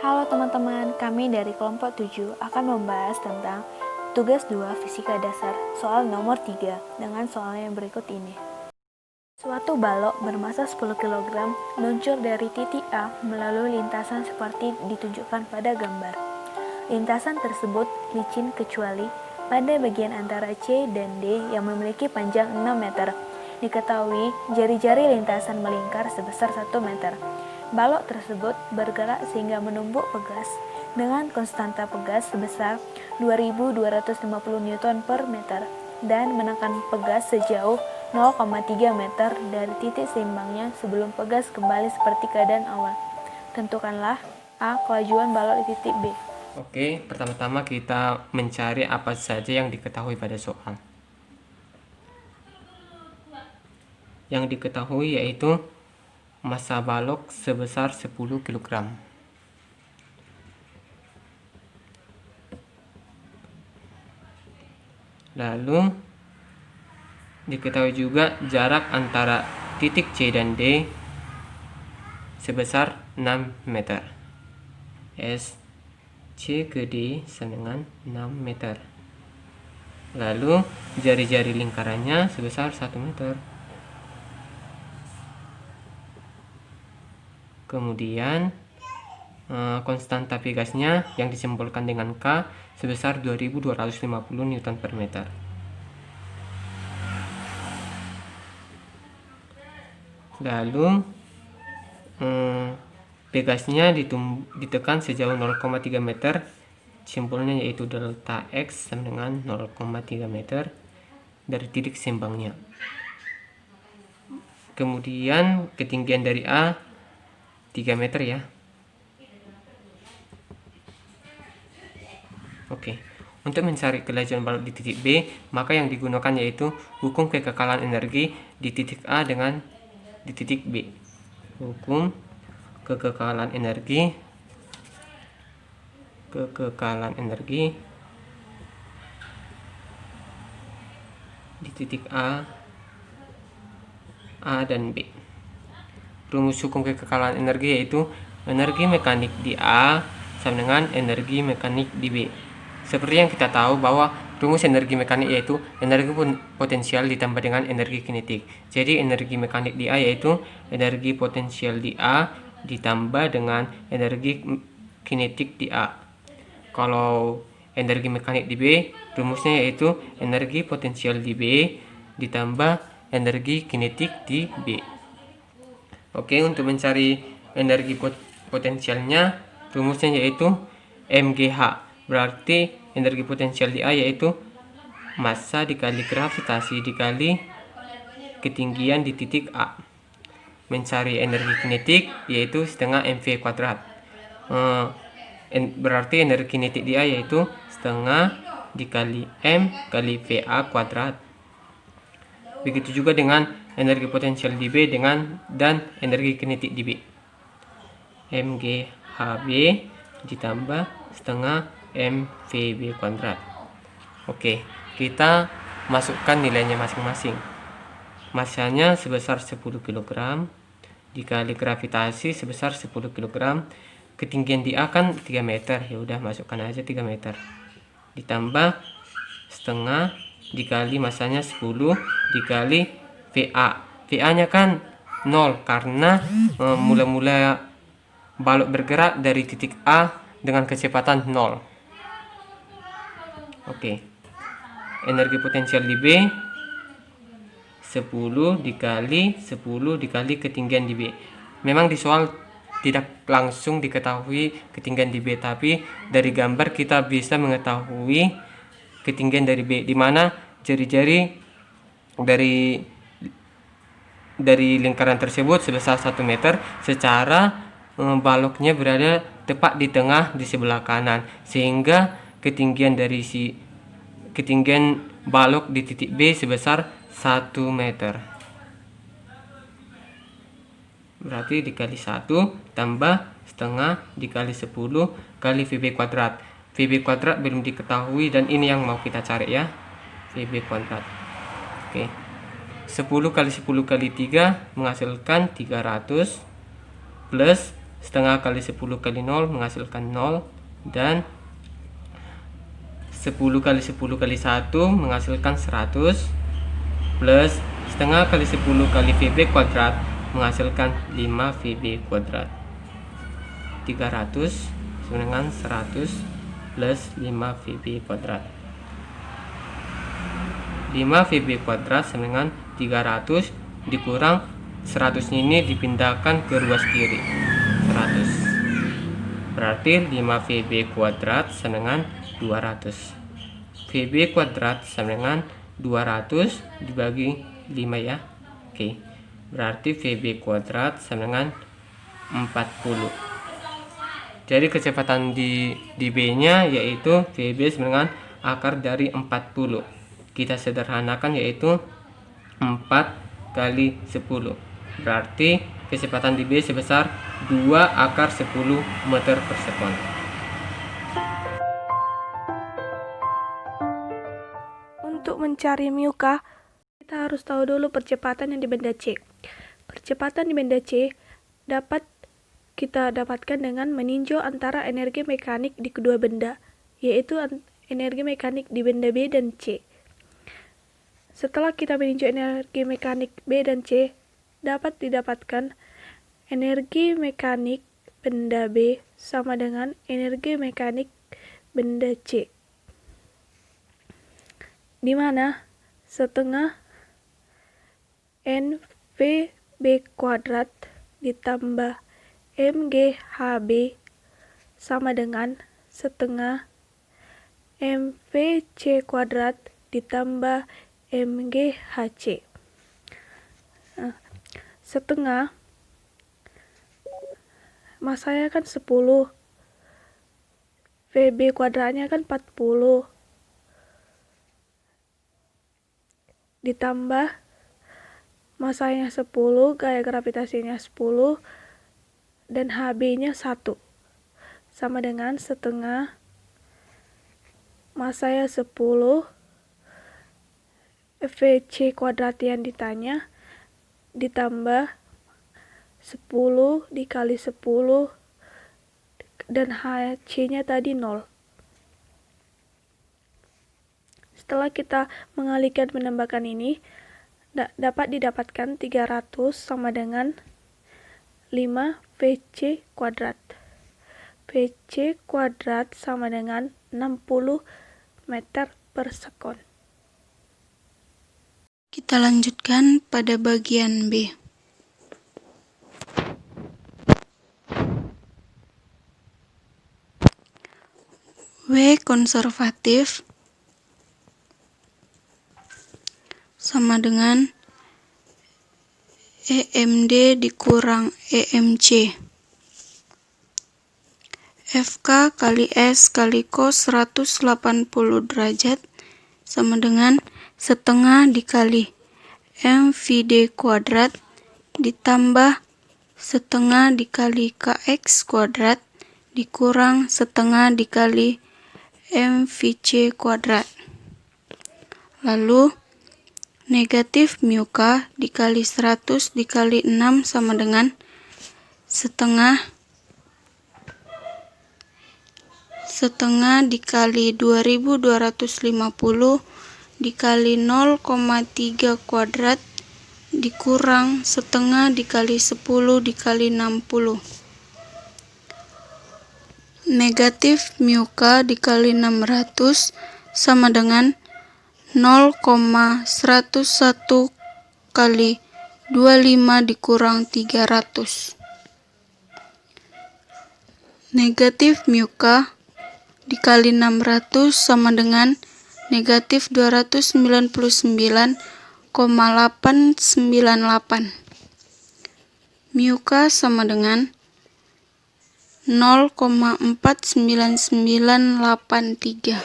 Halo teman-teman, kami dari kelompok 7 akan membahas tentang tugas 2 fisika dasar, soal nomor 3 dengan soalnya yang berikut ini. Suatu balok bermasa 10 kg meluncur dari titik A melalui lintasan seperti ditunjukkan pada gambar. Lintasan tersebut licin kecuali pada bagian antara C dan D yang memiliki panjang 6 meter. Diketahui jari-jari lintasan melingkar sebesar 1 meter. Balok tersebut bergerak sehingga menumbuk pegas dengan konstanta pegas sebesar 2250 Newton per meter dan menekan pegas sejauh 0,3 meter dari titik seimbangnya sebelum pegas kembali seperti keadaan awal. Tentukanlah A. Kelajuan balok di titik B. Oke, pertama-tama kita mencari apa saja yang diketahui pada soal. Yang diketahui yaitu massa balok sebesar 10 kg. Lalu diketahui juga jarak antara titik C dan D sebesar 6 meter. S C ke D sama dengan 6 meter. Lalu jari-jari lingkarannya sebesar 1 meter. Kemudian konstanta pegasnya yang disimbolkan dengan K sebesar 2250 Newton per meter. Lalu pegasnya ditekan sejauh 0,3 meter, simpulnya yaitu delta X sama dengan 0,3 meter dari titik seimbangnya. Kemudian ketinggian dari A 3 meter ya. Oke, untuk mencari kelajuan balok di titik B, maka yang digunakan yaitu hukum kekekalan energi di titik A dengan di titik B. Hukum kekekalan energi di titik A dan B. Rumus hukum kekekalan energi yaitu energi mekanik di A sama dengan energi mekanik di B. Seperti yang kita tahu bahwa rumus energi mekanik yaitu energi potensial ditambah dengan energi kinetik. Jadi energi mekanik di A yaitu energi potensial di A ditambah dengan energi kinetik di A. Kalau energi mekanik di B, rumusnya yaitu energi potensial di B ditambah energi kinetik di B. Oke, untuk mencari energi potensialnya, rumusnya yaitu MGH. Berarti energi potensial di A yaitu massa dikali gravitasi dikali ketinggian di titik A. Mencari energi kinetik yaitu setengah mv kuadrat. Berarti energi kinetik di A yaitu setengah dikali m kali VA kuadrat. Begitu juga dengan energi potensial di B dan energi kinetik di B. MGHB ditambah setengah MVB kuadrat. Oke, kita masukkan nilainya masing-masing. Massanya sebesar 10 kg dikali gravitasi sebesar 10 kg. Ketinggian di A kan 3 meter. Ya udah, masukkan aja 3 meter. Ditambah setengah dikali massanya 10 dikali VA. VA-nya kan 0 karena mula-mula balok bergerak dari titik A dengan kecepatan 0. Oke. Energi potensial di B 10 dikali ketinggian di B. Memang di soal tidak langsung diketahui ketinggian di B, tapi dari gambar kita bisa mengetahui ketinggian dari B, di mana jari-jari dari lingkaran tersebut sebesar 1 meter secara baloknya berada tepat di tengah di sebelah kanan, sehingga ketinggian balok di titik B sebesar 1 meter. Berarti dikali 1 tambah setengah dikali 10 kali VB kuadrat. VB kuadrat belum diketahui dan ini yang mau kita cari ya, VB kuadrat. Oke, 10 kali 10 kali 3 menghasilkan 300 plus setengah kali 10 kali 0 menghasilkan 0, dan 10 kali 10 kali 1 menghasilkan 100, plus setengah kali 10 kali VB kuadrat menghasilkan 5 VB kuadrat. 300 sama dengan 100 plus 5 VB kuadrat. 5 VB kuadrat sama dengan 300 dikurang 100 ini dipindahkan ke ruas kiri 100, berarti 5 VB kuadrat sama dengan 200. VB kuadrat sama dengan 200 dibagi 5 ya. Oke, berarti VB kuadrat sama dengan 40. Jadi kecepatan di B nya yaitu VB sama dengan akar dari 40. Kita sederhanakan yaitu 4 kali 10, berarti kecepatan di B sebesar 2 akar 10 meter per sekon. Untuk mencari mu K, kita harus tahu dulu percepatan yang di benda C. Percepatan di benda C dapat kita dapatkan dengan meninjau antara energi mekanik di kedua benda, yaitu energi mekanik di benda B dan C. Setelah kita meninjau energi mekanik B dan C, dapat didapatkan energi mekanik benda B sama dengan energi mekanik benda C, di mana setengah NVB kuadrat ditambah MGHB sama dengan setengah MVC kuadrat ditambah MGHC. Setengah masanya kan 10, VB kuadratnya kan 40, ditambah masanya 10, gaya gravitasinya 10, dan HB-nya 1, sama dengan setengah masanya 10, VC kuadrat yang ditanya, ditambah 10 dikali 10, dan HC-nya tadi 0. Setelah kita mengalihkan menambahkan ini, dapat didapatkan 300 sama dengan 5 VC kuadrat. VC kuadrat sama dengan 60 meter per sekon. Kita lanjutkan pada bagian B. W konservatif sama dengan EMD dikurang EMC. FK kali S kali cos 180 derajat sama dengan setengah dikali MVD kuadrat ditambah setengah dikali KX kuadrat dikurang setengah dikali MVC kuadrat. Lalu negatif mu K dikali 100 dikali 6 sama dengan setengah dikali 2250 dikali 0,3 kuadrat dikurang setengah dikali 10 dikali 60. Negatif mu K dikali 600 sama dengan 0,101 kali 25 dikurang 300. Negatif mu K dikali 600 sama dengan negatif 299,898. Mu K sama dengan 0,49983.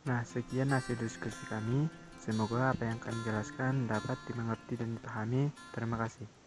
Nah, sekian hasil diskusi kami. Semoga apa yang kami jelaskan dapat dimengerti dan dipahami. Terima kasih.